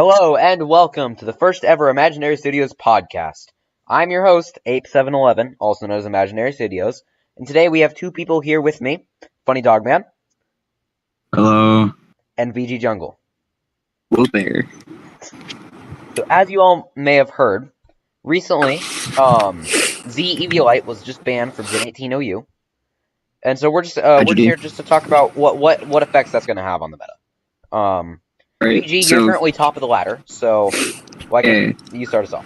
Hello and welcome to the first ever Imaginary Studios podcast. I'm your host, Ape711, also known as Imaginary Studios, and today we have two people here with me, Funny Dogman. Hello. And VG Jungle. Hello there. So as you all may have heard, recently, Z-Eviolite was just banned from Gen 18 OU, and so we're just here just to talk about what effects that's going to have on the meta. Right, VG, you're currently top of the ladder, so why can't you start us off?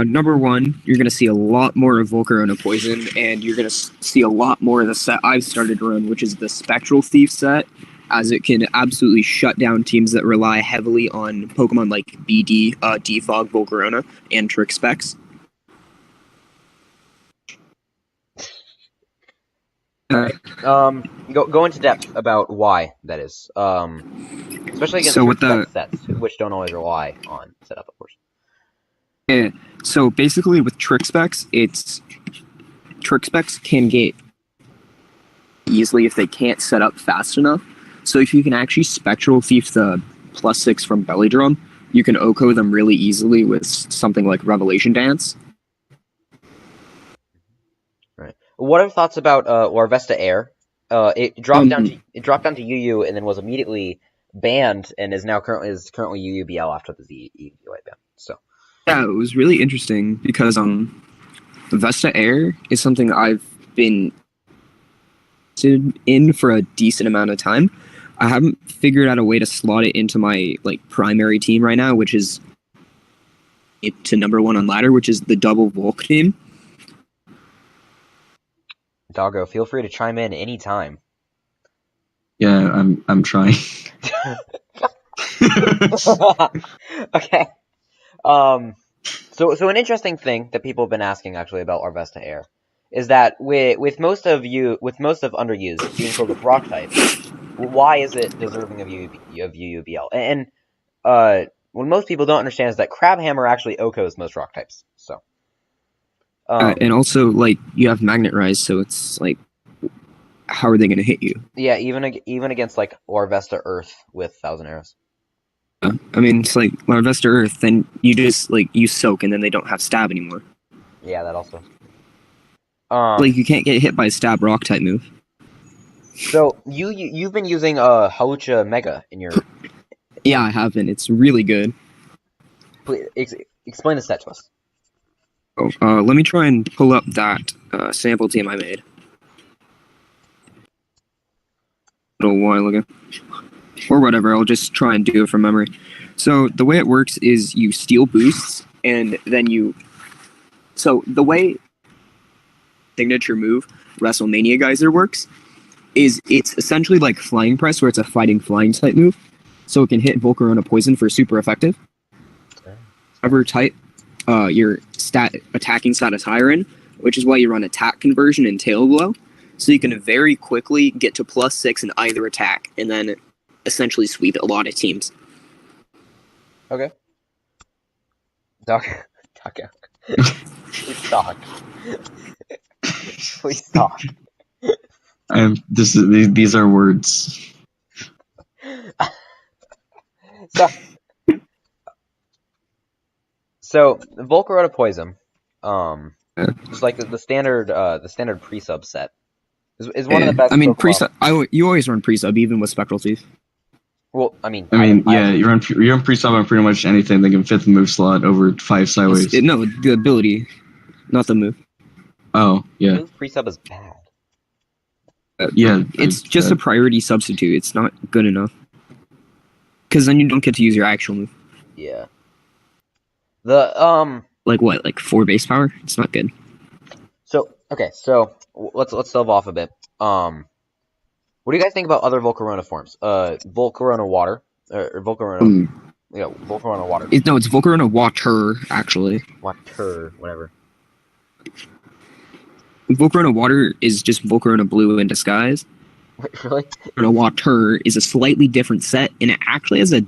Number one, you're going to see a lot more of Volcarona Poison, and you're going to see a lot more of the set I've started to run, which is the Spectral Thief set, as it can absolutely shut down teams that rely heavily on Pokemon like BD, Defog, Volcarona, and Trick Specs. Go into depth about why that is. Especially against sets, which don't always rely on setup, of course. Yeah. So basically, with Trick Specs, Trick Specs can get easily if they can't set up fast enough. So if you can actually Spectral Thief the +6 from Belly Drum, you can OHKO them really easily with something like Revelation Dance. Right. What are your thoughts about Larvesta Air? It dropped down to UU and then was immediately banned and is currently UUBL after the Z-Eviolite ban. So yeah, it was really interesting because Vesta Air is something I've been in for a decent amount of time. I haven't figured out a way to slot it into my primary team right now, which is to number one on ladder, which is the double Volk team. Doggo, feel free to chime in anytime. Yeah, I'm trying. Okay. So an interesting thing that people have been asking actually about Larvesta Air is that with most of underused being filled with rock type, why is it deserving of UUBL? And what most people don't understand is that Crabhammer actually OHKOs most rock types. So and also you have Magnet Rise, so it's how are they going to hit you? Yeah, even against Larvesta Earth with 1,000 Arrows. I mean, it's Larvesta Earth, then you just use Soak, and then they don't have Stab anymore. Yeah, that also. You can't get hit by a Stab Rock type move. So you've been using Hawlucha Mega in your. Yeah, I have been. It's really good. Please explain the set to us. Oh, let me try and pull up that sample team I made a little while ago. Or whatever, I'll just try and do it from memory. So the way it works is you steal boosts, and then So the way signature move WrestleMania Geyser works is it's essentially like Flying Press, where it's a fighting flying type move. So it can hit Volcarona Poison for super effective. However type your attacking stat is higher in, which is why you run attack conversion and tail blow. So you can very quickly get to +6 in either attack, and then essentially sweep a lot of teams. Okay. Please talk. Please talk. These are words. So Volcarona Poison, just like the standard pre-sub set, is one of the best. I mean, pre-sub. You always run pre-sub, even with Spectral Thief. Well, you run pre-sub on pretty much anything that can fit the move slot over 5 sideways. No, the ability, not the move. Oh, yeah. Move pre-sub is bad. Yeah, it's just a priority substitute. It's not good enough. Because then you don't get to use your actual move. Yeah. The 4 base power? It's not good. So let's delve off a bit. What do you guys think about other Volcarona forms? Volcarona Water or Volcarona. Volcarona Water. It's Volcarona Water actually. Water, whatever. Volcarona Water is just Volcarona Blue in disguise. Really? Volcarona Water is a slightly different set, and it actually has a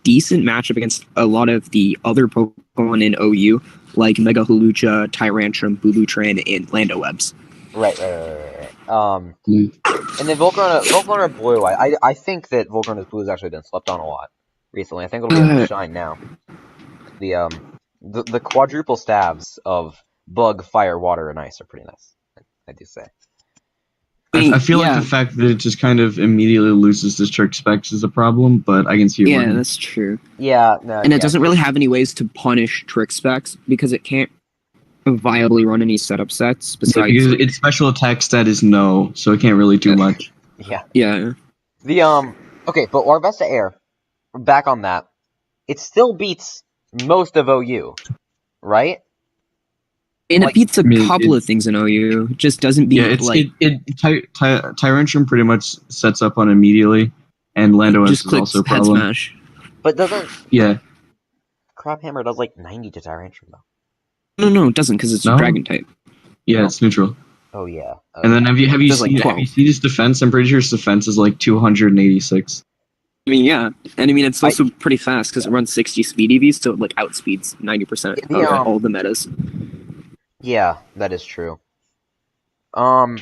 decent matchup against a lot of the other Pokemon in OU, like Mega Hawlucha, Tyrantrum, Bulutran, and Lando Webs. Right. And then Volcarona Blue, I think that Volcarona's Blue has actually been slept on a lot. recently. I think it'll be in the shine now. The quadruple stabs of bug, fire, water, and ice are pretty nice. I do say. I feel like the fact that it just kind of immediately loses the trick specs is a problem, but I can see it Yeah, working. that's true. Yeah, no, And it doesn't really have any ways to punish trick specs because it can't viably run any setup sets besides. Because its special attack stat is no, so it can't really do much. Yeah. Yeah. Okay, but Larvesta Air, back on that, it still beats most of OU, right? And it beats a couple of things in OU. It just doesn't beat Tyrantrum pretty much sets up on immediately, and Lando is also a problem. Head smash. But doesn't Crabhammer does like 90 to Tyrantrum though? No, it doesn't because it's a dragon type. Yeah, it's neutral. Oh yeah. And then have you seen his defense? I'm pretty sure his defense is like 286. I mean, yeah, and I mean it's also pretty fast because it runs 60 speed EVs, so it like outspeeds 90% of all the metas. Yeah, that is true. So,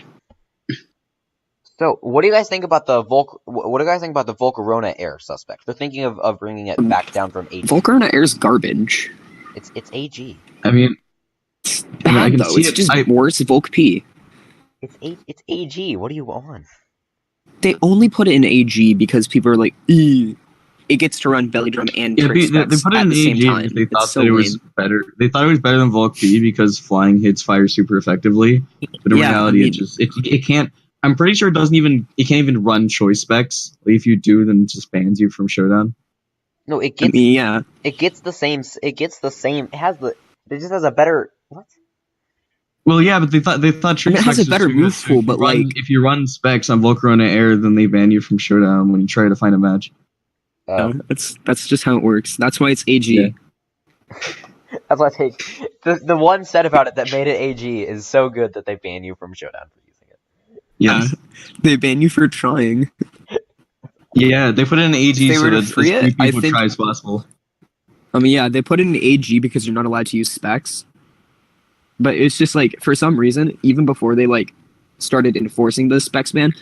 what do you guys think about the Volcarona Air suspect? They're thinking of bringing it back down from AG. Volcarona Air's garbage. It's AG. I mean, it's bad though. It's just worse Volk P. It's AG. What are you on? They only put it in AG because people are like, ew. It gets to run Belly Drum and Trick Specs they put it at in the same AG time. They thought that it was better. They thought it was better than Volk P because flying hits fire super effectively. But in reality, it can't. I'm pretty sure it can't even run choice specs. If you do, then it just bans you from Showdown. No, it gets. It gets the same. It just has a better. What? Well, yeah, but they thought Trick Specs has a better move pool, but if you run specs on Volcarona Air, then they ban you from Showdown when you try to find a match. That's just how it works. That's why it's AG. Yeah. That's why I take the one set about it that made it AG is so good that they ban you from Showdown for using it. Yeah, they ban you for trying. Yeah, they put it in AG so that as few people try as possible. I mean, yeah, they put it in AG because you're not allowed to use specs. But it's just like for some reason, even before they like started enforcing the specs ban.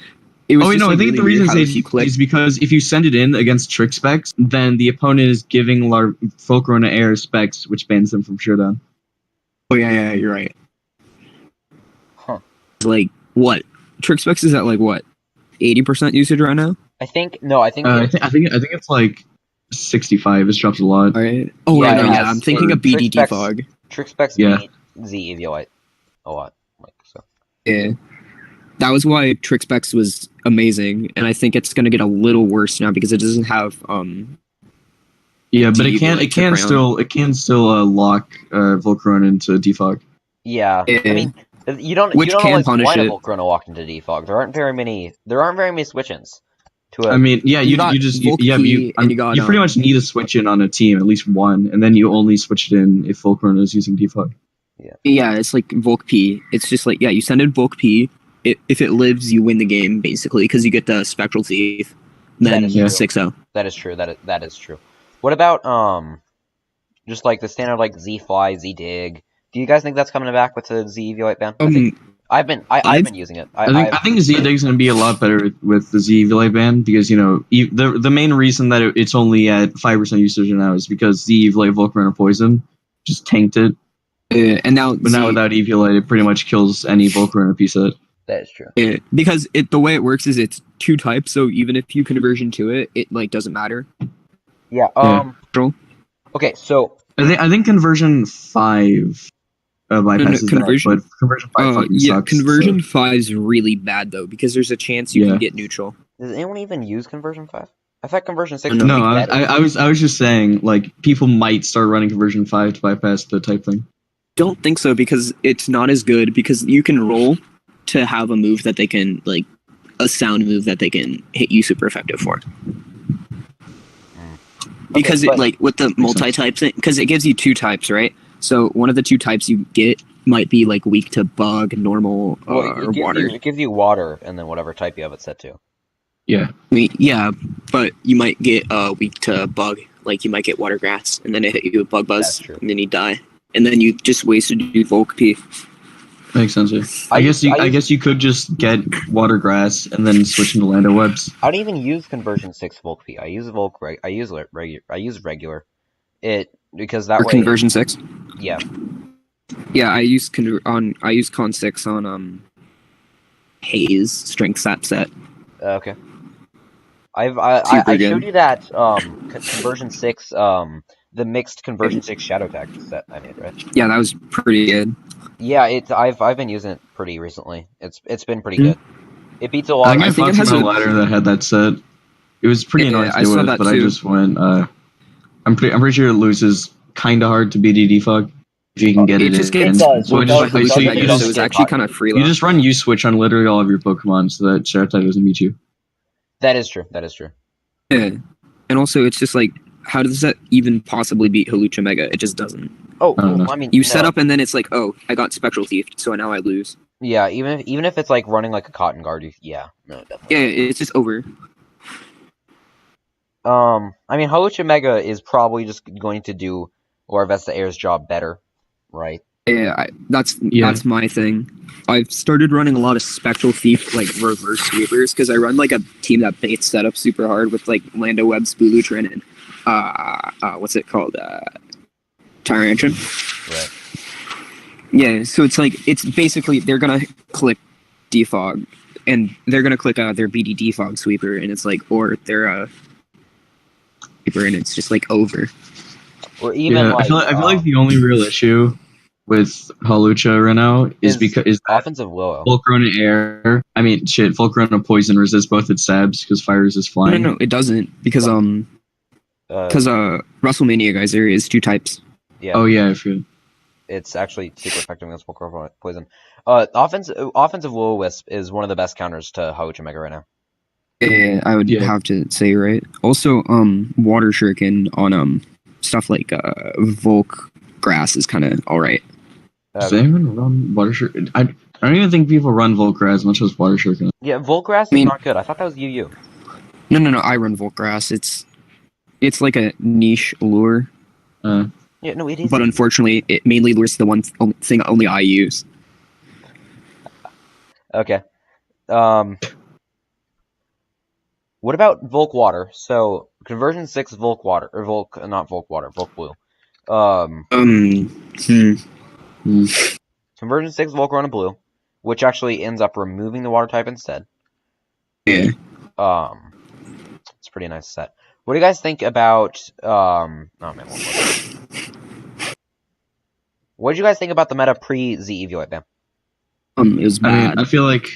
I think the reason is because if you send it in against trick specs, then the opponent is giving Volcarona Air specs, which bans them from Showdown. Oh yeah, you're right. Huh. Like what? Trick specs is at like what? 80% usage right now? I think it's like 65. It's dropped a lot. All right. Oh yeah, I'm thinking of BD defog. Trick specs beat Z-Eviolite a lot. Yeah. That was why Trick Specs was amazing, and I think it's going to get a little worse now because it doesn't have. Yeah, but it can still lock Volcarona into defog. Yeah, I mean, you don't punish it. Volcarona locked into defog. There aren't very many switch-ins. I mean, yeah, you pretty much need a switch-in on a team, at least one, and then you only switch it in if Volcarona is using defog. Yeah, it's like Volk P. It's just like you send in Volk P. If it lives, you win the game, basically, because you get the Spectral Thief. Then 6-0. That is true. That is true. What about, just like the standard, like, Z-Fly, Z-Dig? Do you guys think that's coming back with the Z-Eviolite ban? I've been using it. I think Z-Dig's going to be a lot better with the Z-Eviolite ban, because, the main reason that it's only at 5% usage now is because Z-Eviolite Volcarona Poison just tanked it. And now without Eviolite, it pretty much kills any Volcarona piece of it. That is true. Because the way it works is it's 2 types, so even if you conversion to it, it like doesn't matter. Yeah. Okay, so I think conversion 5 bypasses conversion, that, but conversion 5 fucking sucks. Conversion 5 is really bad though because there's a chance you can get neutral. Does anyone even use conversion 5? I thought conversion 6. No, I was just saying like people might start running conversion 5 to bypass the type thing. Don't think so because it's not as good because you can roll to have a move that they can, like, a sound move that they can hit you super effective for. Because with the multi-types, because it gives you 2 types, right? So one of the 2 types you get might be, like, weak to bug, normal, or water. It gives you water, and then whatever type you have it set to. Yeah. I mean, yeah, but you might get weak to bug. Like, you might get water grass, and then it hit you with bug buzz, and then you die. And then you just wasted your Volk P. Makes sense. Yeah. I guess you could just get water grass and then switch into Lando webs. I don't even use conversion 6 Volk P. I use regular. Because that Or way. conversion 6. Yeah. Yeah, I use con 6 on Haze strength stat set. Okay. I showed good. you that conversion 6 the mixed conversion 6 shadow tactics set I made, right? Yeah, that was pretty good. Yeah, I've been using it pretty recently. It's been pretty good. It beats a lot. I think I found a ladder that had that set. It was pretty annoying to deal with, but I just went. I'm pretty sure it loses kind of hard to BDD fog if you can get it. It does. So it was actually kind of free. You just run U switch on literally all of your Pokemon so that Shartai doesn't beat you. That is true. That is true. Yeah, and also it's just like, how does that even possibly beat Hawlucha Mega? It just doesn't. Oh, I mean, you set up and then it's like, oh, I got Spectral Thief, so now I lose. Yeah, even if it's like running like a Cotton Guard, definitely. Yeah, it's just over. I mean, Hawlucha Mega is probably just going to do Larvesta Air's job better, right? Yeah, that's my thing. I've started running a lot of Spectral Thief, like, reverse sweepers, because I run, like, a team that baits setup super hard with, like, Lando Webb, Spulutrin, and, what's it called? Tyrantron. Right. Yeah, so it's like, it's basically, they're gonna click defog, and they're gonna click their BD defog sweeper, and it's like, or their, sweeper, and it's just, like, over. Or even, I feel like the only real issue with Hawlucha right now is offensive Willow. Volcarona Air. I mean, Volcarona Poison resists both its sabs because fire resist flying. No, it doesn't, because WrestleMania Geyser is 2 types. Yeah. Oh yeah, I feel. It's actually super effective against Volcarona Poison. Offensive Will-O-Wisp is one of the best counters to Hawlucha Mega right now. Yeah, I would have to say, right. Also, Water Shuriken on stuff like Volk Grass is kind of alright. Does anyone run Water Shuriken? I don't even think people run Volk Grass as much as Water Shuriken. Yeah, Volk Grass is not good. I thought that was UU. No, I run Volk Grass. It's like a niche lure. Yeah, no, it is. But unfortunately, it mainly lures the one thing only I use. Okay. What about Volk Water? So, conversion 6 Volk Water, or not Volk Water, Volk Blue. Conversion 6 Volcarona Blue, which actually ends up removing the water type instead. Yeah. It's a pretty nice set. What do you guys think about, what did you guys think about the meta pre-Z-Eviolite ban? It was bad. I mean, I feel like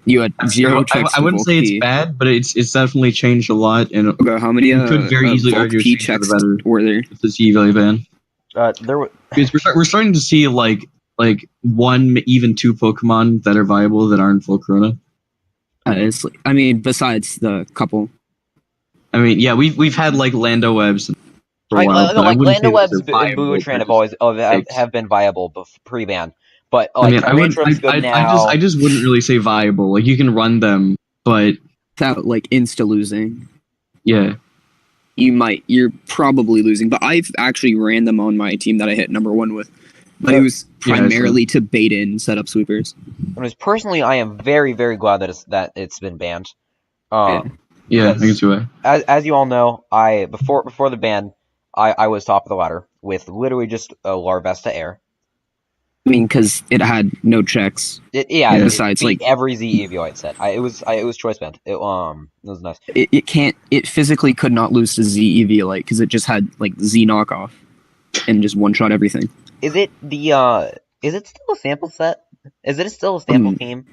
you had 0 checks. I wouldn't say it's bad, but it's definitely changed a lot. And how many you could very easily argue P checks were there with the Z-Eviolite ban? There were. We're starting to see like 1, even 2 Pokemon that are viable that aren't Volcarona. I mean, besides the couple. I mean, yeah, we've had like Lando Webs for a while. Like Lando Webs and Bugatran have always have been viable pre-ban. But like, I mean, I just wouldn't really say viable. Like, you can run them, but without like insta losing. Yeah, you're probably losing. But I've actually ran them on my team that I hit number 1 with. But it was primarily to bait in setup sweepers. Personally, I am very, very glad that it's been banned. Yeah, I can see why. As you all know, before the ban, I was top of the ladder with literally just a Larvesta Air. I mean, because it had no checks. Besides, like every Z-Eviolite set, it was choice banned. It was nice. It physically could not lose to Z-Eviolite because it just had like Z knockoff and just one shot everything. Is it still a sample set? Is it still a sample team?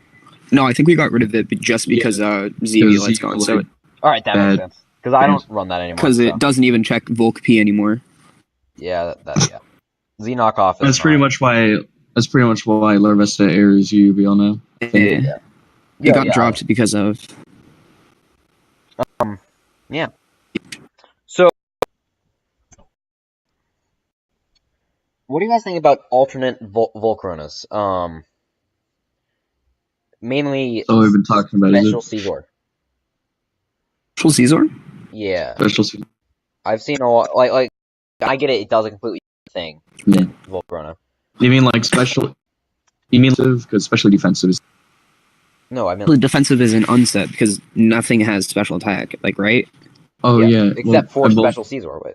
No, I think we got rid of it just because Z-Eviolite's gone. So all right, that makes sense because I don't run that anymore. Because it doesn't even check Volk P anymore. Yeah, Z knockoff. That's pretty much why. That's pretty much why Larvesta Air is UBL now. Yeah. It got dropped because of. Yeah. So, what do you guys think about alternate Volcaronas? Mainly. Oh, we've been talking about Special Caesar. Special Caesar? Yeah. Special Caesar. I've seen a lot. Like I get it. It does a completely thing. Yeah. Volcarona. You mean like special? You mean because especially defensive is No, I meant Well, defensive is an unset because nothing has special attack, like, right? except for special Caesar. Wait.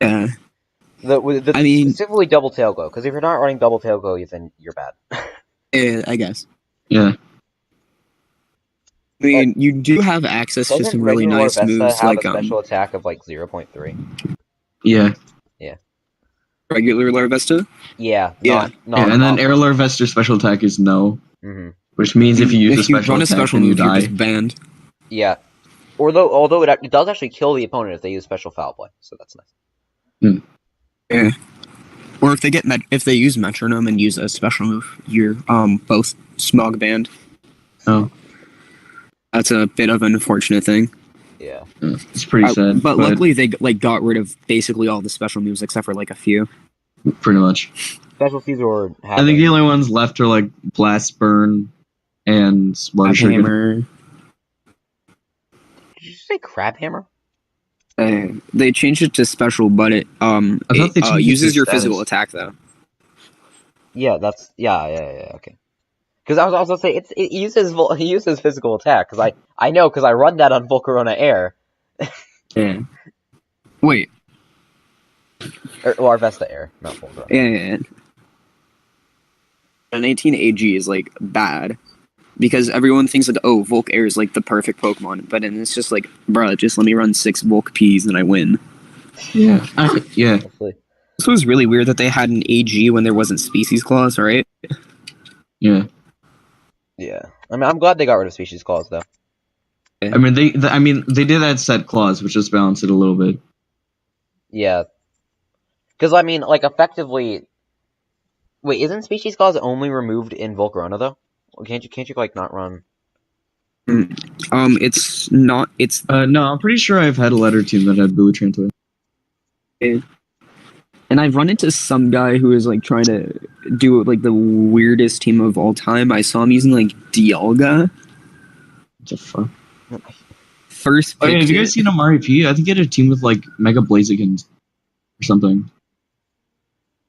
Yeah. I mean, specifically double tail glow, because if you're not running double tail glow, then you're bad. I guess. Yeah. I mean, you do have access to some really nice moves, have like a special attack of like 0.3. Yeah. Regular Larvesta. Yeah. And then Air Larvester special attack is no. Mm-hmm. Which means if you use a special run a attack, special then you move, you're die. just banned. Yeah. Although it does actually kill the opponent if they use special foul play, so that's nice. Yeah. Or if they use metronome and use a special move, you're both smog banned. Oh. That's a bit of an unfortunate thing. Yeah. It's pretty sad. But luckily they got rid of basically all the special moves except for like a few. Pretty much. Special Caesar. I think the only ones left are like Blast Burn and Crab Hammer. Did you say Crab Hammer? They changed it to special, but it uses your physical attack though. Yeah, that's okay. Because I was also say it uses physical attack because I know because I run that on Volcarona Air. Yeah. Wait. Or Arvesta Air, not Volcarona. Yeah. An 18 AG is like bad because everyone thinks like, oh, Volk Air is like the perfect Pokemon, but then it's just like, bruh, just let me run 6 Volk Ps and I win. Yeah. Yeah. This was really weird that they had an AG when there wasn't Species Clause, right? Yeah. Yeah. I mean, I'm glad they got rid of Species Clause though. I mean, they did add set clause, which just balanced it a little bit. Yeah. Because I mean, like effectively. Wait, isn't Species Clause only removed in Volcarona though? Can't you like not run? It's not. It's no. I'm pretty sure I've had a letter team that had Bully Translate. And I've run into some guy who is like trying to do like the weirdest team of all time. I saw him using like Dialga. What the fuck? First. Oh, yeah, have you guys seen Amari P? I think he had a team with like Mega Blazikins or something.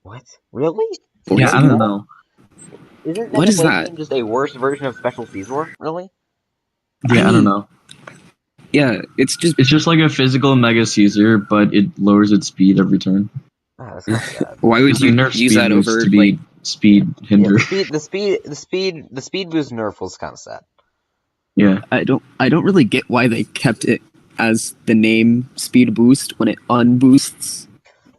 What? Really? Yeah, I don't know. What is that? Just a worse version of Special Caesar? Really? Yeah, I don't know. Yeah, it's just like a physical Mega Caesar, but it lowers its speed every turn. Oh, that's not bad. Why would you use that over to be speed hinder? Yeah, the speed boost nerf was kind of sad. Yeah, I don't really get why they kept it as the name Speed Boost when it unboosts.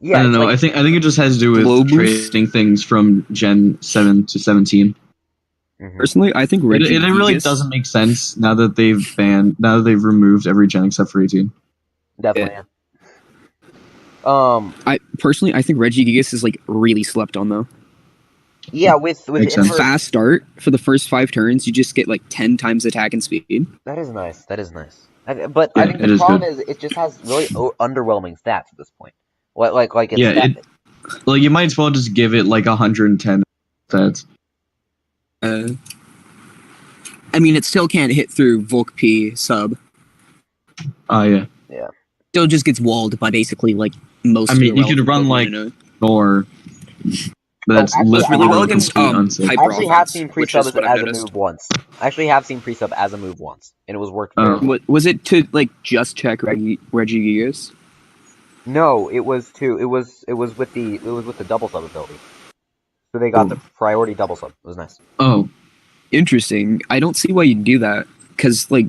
Yeah, I don't know. Like, I think it just has to do with trading things from Gen 7 to 17. Mm-hmm. Personally, I think it really doesn't make sense now that they've removed every gen except for 18. Definitely. Yeah. I think Regigigas is like really slept on though. Yeah, with fast start for the first 5 turns, you just get like 10 times attack and speed. That is nice. But I think the problem is it just has really underwhelming stats at this point. Like you might as well just give it like 110 stats. I mean, it still can't hit through Volk P sub. Yeah. Yeah. Still just gets walled by basically like most. I mean, you could run like Thor, but that's really well against I actually have seen pre-sub as a move once. And it was working. Was it to like just check Regigigas? No, it was with the double sub ability. So they got the priority double sub. It was nice. Oh, interesting. I don't see why you'd do that because like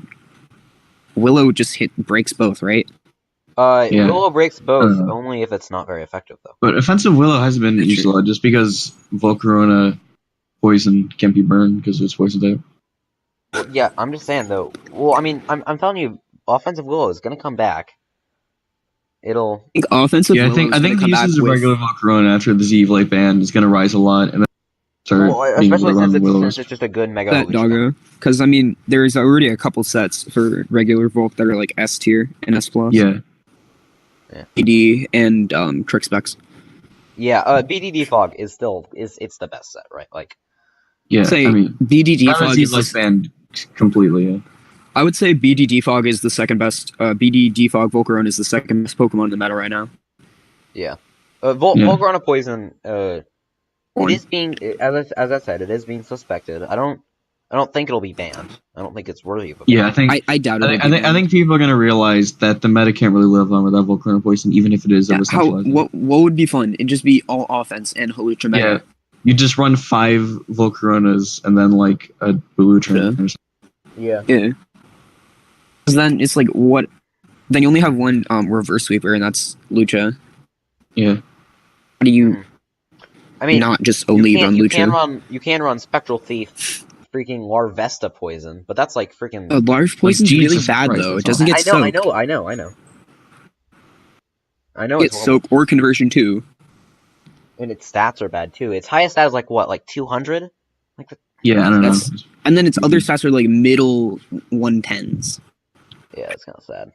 Willow just breaks both, right? Willow breaks both only if it's not very effective though. But offensive Willow has been used a lot just because Volcarona poison can't be burned because it's poison type. Well, yeah, I'm just saying though. Well, I mean, I'm telling you, offensive Willow is gonna come back. I think offensive. Yeah, I think the uses of regular Volcarona after the Z-Eviolite ban is gonna rise a lot, and then start especially since it's just a good mega. That doggo, because I mean, there's already a couple sets for regular Volk that are like S tier and S plus. Yeah. BD and Trick Specs. Yeah, BDD Fog is still it's the best set, right? Like, yeah, I mean, BDD Fog is banned completely. Yeah. I would say BDD Fog is the second best. BDD Fog Volcarona is the second best Pokemon in the meta right now. Yeah. Volcarona Poison It is being, as I said, it is being suspected. I don't think it'll be banned. I don't think it's worthy of a ban. Yeah, I think I doubt it. I think people are gonna realize that the meta can't really live on without Volcarona Poison, even if it is Yeah, of essentialized. what would be fun? It'd just be all offense and Hawlucha meta. Yeah, you just run 5 Volcaronas and then like a Bulutran. Yeah. Yeah. Because then it's like what? Then you only have one reverse sweeper, and that's Lucha. Yeah. How do you I mean, not just only run Lucha? You can run Spectral Thief, freaking Larvesta Poison, but that's like freaking. Large poison's really Jesus bad Christ, though. It that's doesn't get soak. I know. Get soak or conversion too. And its stats are bad too. Its highest stat is like what, like 200? Yeah, I don't know. And then its other stats are like middle 110s. Yeah, it's kind of sad.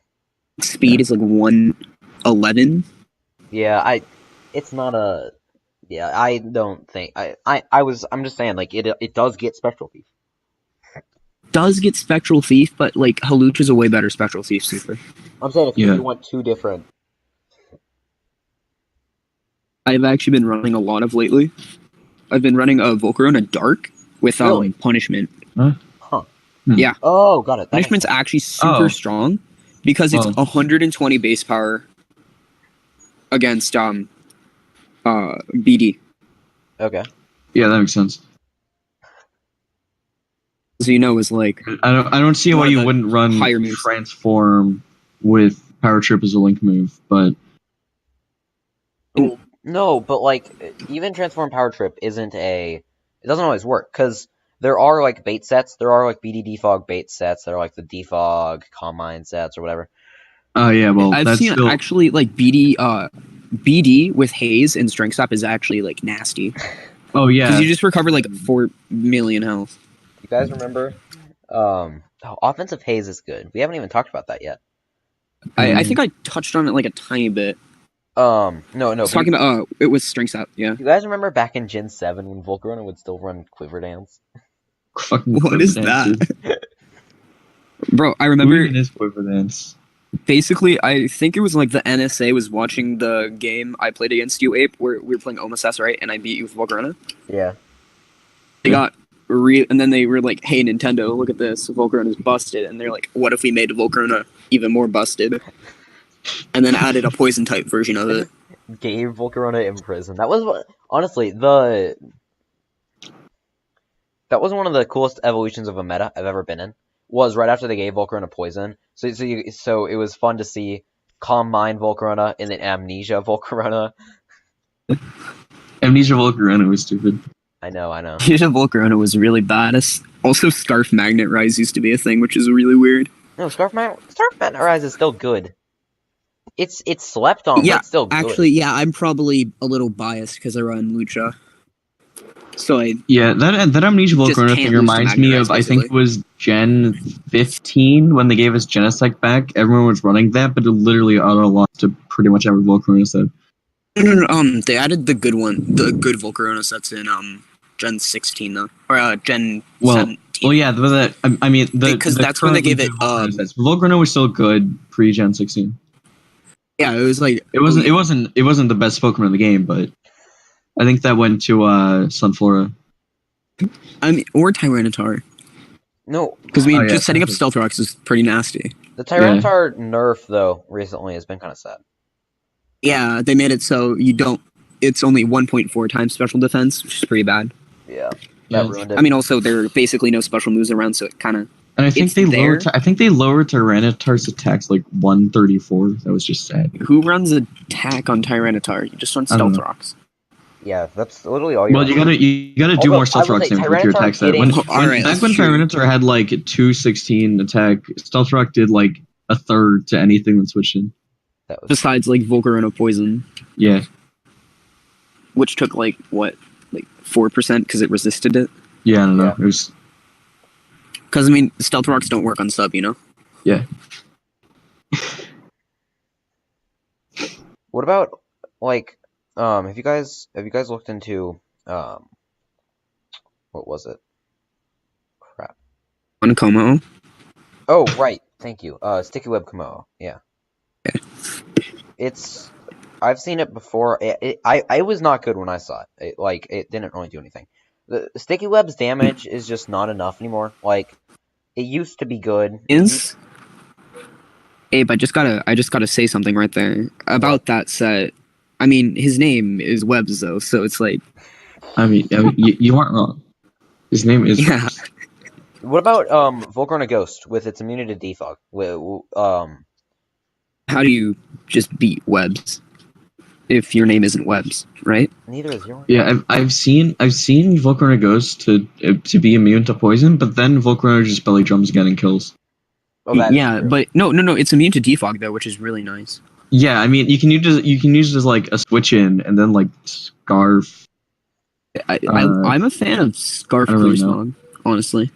Speed is like 111. Yeah, it's not a. Yeah, I don't think I'm just saying, like it does get Spectral Thief. Does get Spectral Thief, but like Hawlucha's a way better Spectral Thief super. I'm saying if you want two different. I've actually been running a lot of lately. I've been running a Volcarona Dark with Punishment. Huh? Yeah. Oh, got it. Punishment's actually super strong because it's 120 base power against BD. Okay. Yeah, that makes sense. So is like I don't see why you wouldn't run higher moves. Transform with Power Trip as a link move, but no, but like even Transform Power Trip it doesn't always work because there are like bait sets. There are like BD Defog bait sets. There are like the Defog Calm Mind sets or whatever. Oh yeah, well I've seen actually like BD with Haze and Strength Stop is actually like nasty. Oh yeah, because you just recover like 4 million health. You guys remember? Offensive Haze is good. We haven't even talked about that yet. I think I touched on it like a tiny bit. No. Talking about it was Strength Stop. Yeah. You guys remember back in Gen 7 when Volcarona would still run Quiver Dance? What is that? Bro, I remember it is Quiver Dance. Basically, I think it was like the NSA was watching the game I played against you, Ape, where we were playing Omasas, right? And I beat you with Volcarona. Yeah. They got and then they were like, "Hey, Nintendo, look at this. Volcarona's busted." And they're like, "What if we made Volcarona even more busted?" And then added a poison type version of it. Gave Volcarona in prison. That was honestly that was one of the coolest evolutions of a meta I've ever been in. Was right after they gave Volcarona poison. So it was fun to see Calm Mind Volcarona and then Amnesia Volcarona. Amnesia Volcarona was stupid. I know. Amnesia Volcarona was really badass. Also, Scarf Magnet Rise used to be a thing, which is really weird. No, Scarf Magnet Rise is still good. It's slept on, but it's still good. Actually, yeah, I'm probably a little biased because I run Lucha. So that Amnesia Volcarona thing reminds me of, I think it was Gen 15 when they gave us Genesect back. Everyone was running that, but it literally auto-lost to pretty much every Volcarona set. No. They added the good Volcarona sets in Gen 16 though, or Gen 17. Well, yeah, because that's when they gave it. Volcarona was still good pre-Gen 16. Yeah, it was like it wasn't the best Pokemon in the game, but I think that went to Sunflora. I mean, or Tyranitar. No, because just setting up Stealth Rocks is pretty nasty. The Tyranitar nerf though recently has been kind of sad. Yeah, they made it so you don't. It's only 1.4 times special defense, which is pretty bad. Yeah, that ruined it. I mean, also there are basically no special moves around, so it kind of. And I think they lowered Tyranitar's attacks like 134. That was just sad. Who runs attack on Tyranitar? You just run Stealth Rocks. Yeah, that's literally all you. Well, you gotta do more Stealth Rocks with your attack set. Back when Tyranitar had like 216 attack, Stealth Rock did like a third to anything that switched in. Besides like Volcarona Poison. Yeah. Which took like 4% because it resisted it. Yeah, I don't know. It was. Because I mean, Stealth Rocks don't work on sub, you know. Yeah. What about like? Have you guys looked into what was it? Crap. On Como. Oh right, thank you. Sticky Web Como. Yeah. Okay. It's I've seen it before. I was not good when I saw it. It didn't really do anything. The sticky web's damage is just not enough anymore. Like, it used to be good. Is Abe, I just gotta say something right there about that set. I mean, his name is Webbs though, so it's like. I mean you aren't wrong. His name is. Yeah. What about Volcarona Ghost with its immunity to defog? How do you just beat Webbs if your name isn't Webbs, right? Neither is yours. Yeah, I've seen Volcarona Ghost to be immune to poison, but then Volcarona just belly drums getting kills. Oh, that yeah, is true. but no, it's immune to defog though, which is really nice. Yeah, I mean you can use it as like a switch in and then like Scarf. I'm a fan of Scarf Cruise Mog, honestly.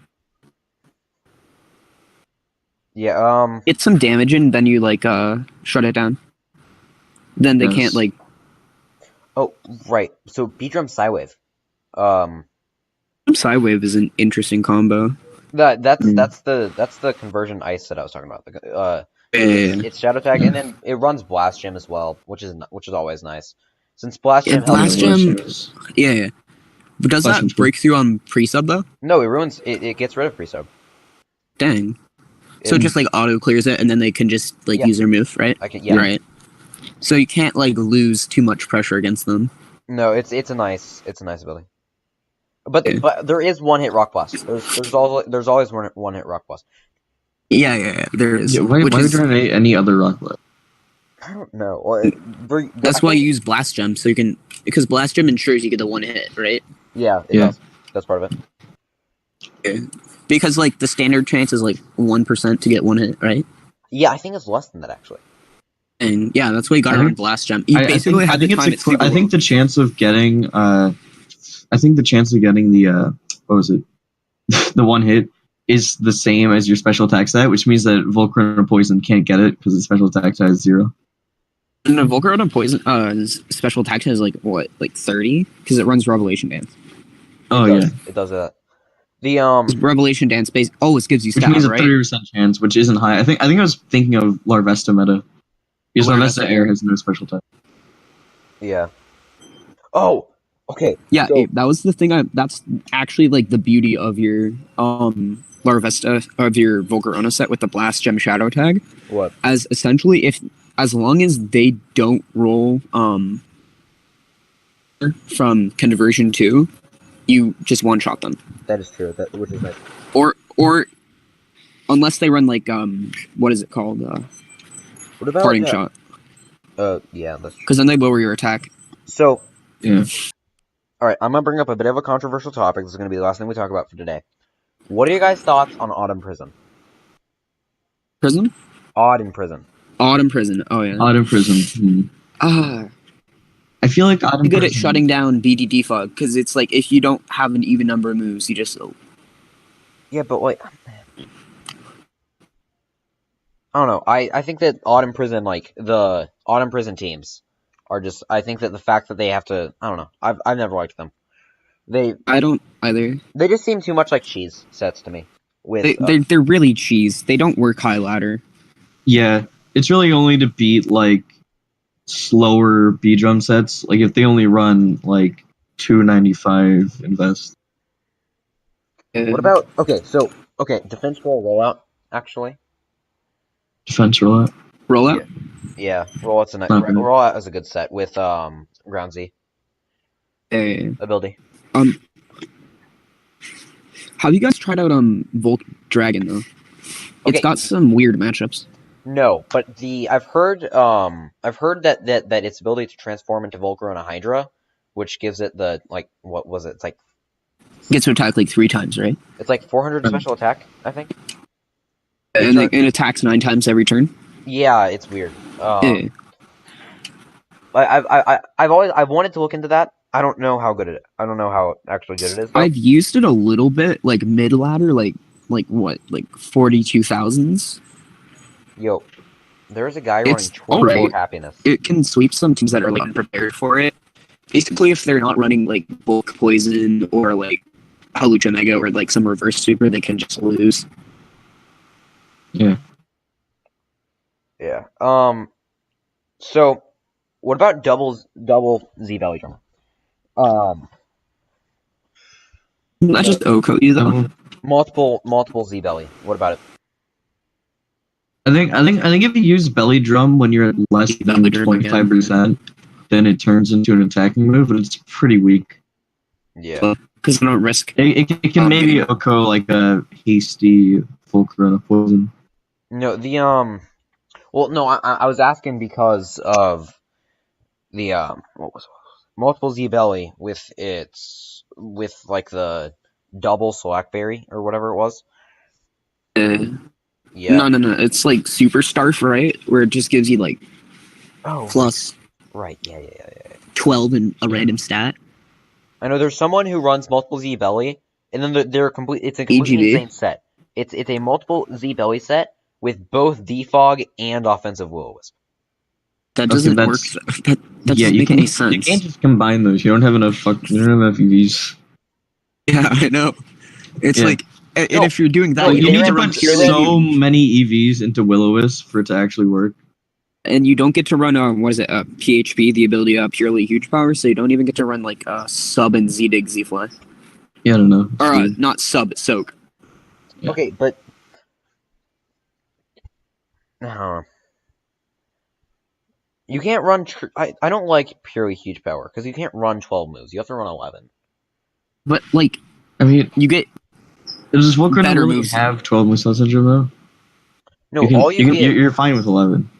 Yeah, Get some damage in, then you like shut it down. Then they can't like. Oh, right. So B-Drum Psywave. Psywave is an interesting combo. That's the conversion ice that I was talking about. It's Shadow Tag, and then it runs Blast Gem as well, which is always nice. Since Blast Gem Blast Gem, yeah. But does that break through on pre-sub though? No, it ruins it gets rid of pre-sub. Dang. So it just like auto clears it, and then they can just like use their move, right? Right. So you can't like lose too much pressure against them. No, it's a nice ability. But there is one hit Rock Blast. There's always one hit Rock Blast. Yeah, there is. Yeah, why would you run any other Rock Blast? I don't know. Well, that's why you use Blast Gem, so you can, because Blast Gem ensures you get the one hit, right? Yeah, it does. That's part of it. Yeah. Because like the standard chance is like 1% to get one hit, right? Yeah, I think it's less than that actually. And yeah, that's why you got to run Blast Gem. You basically have to time it super I think the chance of getting the what was it? The one hit is the same as your special attack stat, which means that Volcarona Poison can't get it because the special attack stat is 0. No, Volcarona Poison special attack stat is like what, like 30? Because it runs Revelation Dance. It does that. The Revelation Dance base always gives you stat, which means right? a 30% chance, which isn't high. I think I was thinking of Larvesta meta. Because Larvesta Air has no special attack. Yeah. Oh, okay. Yeah, that was the thing. That's actually like the beauty of your Larvesta, of your Volcarona set with the Blast Gem Shadow tag. What? As essentially, as long as they don't roll from conversion 2, you just one shot them. That is true. Which is nice. Or unless they run like what is it called? What about parting shot? Yeah, that's true. Because then they lower your attack. So yeah. All right, I'm gonna bring up a bit of a controversial topic. This is gonna be the last thing we talk about for today. What are your guys' thoughts on Autumn Prism? Prism? Autumn Prism. Autumn Prism. Oh yeah. Autumn Prism. I feel like Autumn good at shutting down BD defog because it's like if you don't have an even number of moves, you just. Yeah, but like, I don't know. I think that Autumn Prison, like the Autumn Prison teams, are just. I think that the fact that they have to. I don't know. I've never liked them. I don't either. They just seem too much like cheese sets to me. They're really cheese. They don't work high ladder. Yeah, it's really only to beat like slower B drum sets. Like if they only run like 295 invest. What about defense roll rollout actually? Defense rollout. Rollout. Yeah, rollout is a good set with Ground Z ability. Have you guys tried out Volt Dragon though? It's got some weird matchups. No, but I've heard that its ability to transform into Volcarona Hydra, which gives it the what was it? It's like gets to attack like 3 times, right? It's like 400 special attack, I think. And it attacks 9 times every turn. Yeah, it's weird. I've wanted to look into that. I don't know how actually good it is. Though. I've used it a little bit, like mid ladder, like 42,000s. Yo, there's a guy running 24 happiness. It can sweep some teams that are like unprepared for it. Basically, if they're not running like bulk poison or like Halucha Mega or like some reverse sweeper, they can just lose. Yeah. Yeah. So What about double Z-Eviolite drum? Not just Oko either. Multiple Z-Belly. What about it? I think if you use belly drum when you're at less than 25%, then it turns into an attacking move, but it's pretty weak. Yeah. Because I don't risk. It can maybe Oko like a hasty Fulcrum poison. No, well, no, I was asking because of the what was multiple Z-Belly with like the double Slackberry or whatever it was. Yeah. No. It's like Superstar, right? Where it just gives you like plus right. Yeah. 12 and a random stat. I know there's someone who runs multiple Z-Belly, and then it's a completely insane set. It's a multiple Z-Belly set with both defog and offensive Will-O-Wisp. That doesn't work. That doesn't make any sense. You can't just combine those. You don't have enough EVs. Yeah, I know. It's like, and if you're doing that, you need to run so many EVs into Will-O-Wisp for it to actually work. And you don't get to run PHP, the ability purely huge power, so you don't even get to run like sub and Z-Dig Z-Fly. Yeah, I don't know. Or not sub, soak. Yeah. Okay, but you can't run. I don't like purely huge power because you can't run 12 moves. You have to run 11. But like, I mean, you get does Volcano better really moves. have 12 move slot syndrome though? No, you're fine with 11.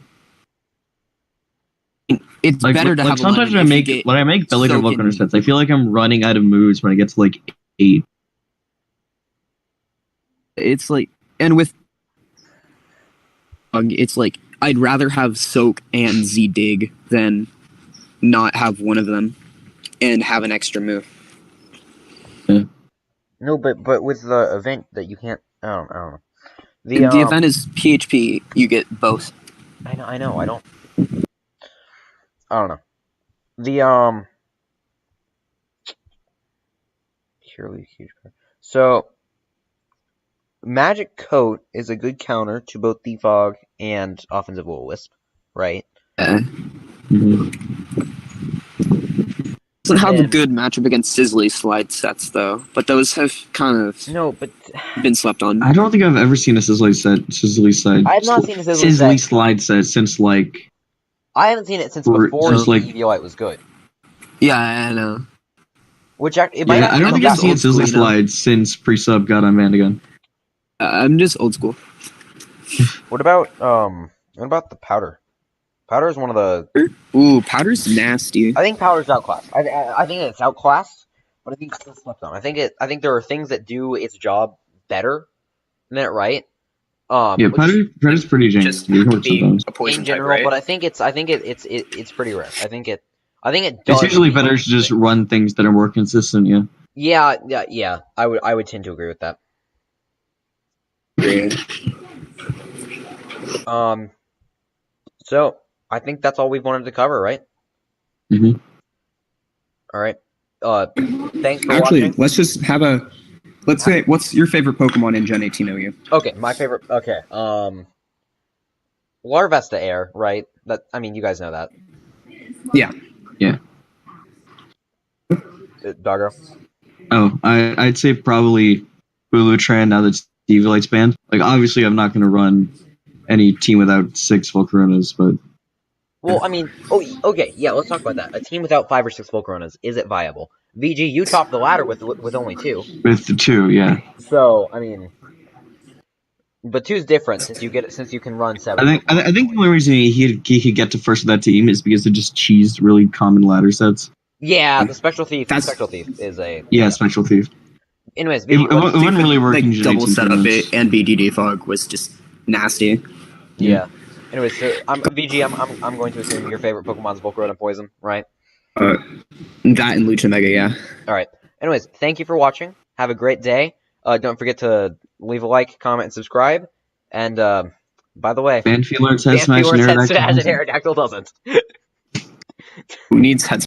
It's better to have sometimes 11 when I make belly drum Volcano sets, I feel like I'm running out of moves when I get to like 8. It's like, and with it's like I'd rather have soak and Z-Dig than not have one of them and have an extra move. Yeah. No, but with the event that you can't. I don't know. The event is PHP. You get both. I know. I don't know. The purely huge. So Magic Coat is a good counter to both Defog and offensive Will-O-Wisp, right? Doesn't have a good matchup against Sizzly slide sets though, but those have kind of been slept on. I don't think I've ever seen a Sizzly slide. I have not seen a Sizzly slide set since like. I haven't seen it since before Z-Eviolite was good. Yeah, I know. Which I don't think I've seen Sizzly slide since pre-sub got on Vandagon. I'm just old school. What about the powder? Powder is one of the. Ooh, powder's nasty. I think powder's outclassed. I think it's outclassed, but I think it's still slept on. I think there are things that do its job better than it, right? Powder's pretty janky. In general, right? But I think it's pretty rare. I think it does. It's usually better to just run things that are more consistent. Yeah. Yeah. I would tend to agree with that. So I think that's all we've wanted to cover, right? Mm-hmm. All right. Thanks for watching. Let's just have a. Let's say, what's your favorite Pokemon in Gen 18 OU? Okay, my favorite. Okay. Larvesta Air, right? You guys know that. Yeah. Doggo. Oh, I'd say probably Bulutran now that Z-Eviolite's banned. Like, obviously, I'm not going to run any team without 6 Volcaronas, but. Well, okay, yeah, let's talk about that. A team without 5 or 6 Volcaronas, is it viable? VG, you top the ladder with only 2. With the 2, yeah. So, but 2's different since you can run 7. I think the only reason he could get to first with that team is because they just cheesed really common ladder sets. Yeah, the Spectral Thief. Spectral Thief is a Spectral Thief. Anyways, it wouldn't really work in double setup it and BDD fog was just nasty. Yeah. Anyways, so VG, I'm going to assume your favorite Pokemon's Volcarona and Poison, right? That and Lucha Mega, yeah. All right. Anyways, thank you for watching. Have a great day. Don't forget to leave a like, comment, and subscribe. And by the way, Banfield has Smash and Aerodactyl doesn't. Who needs heads?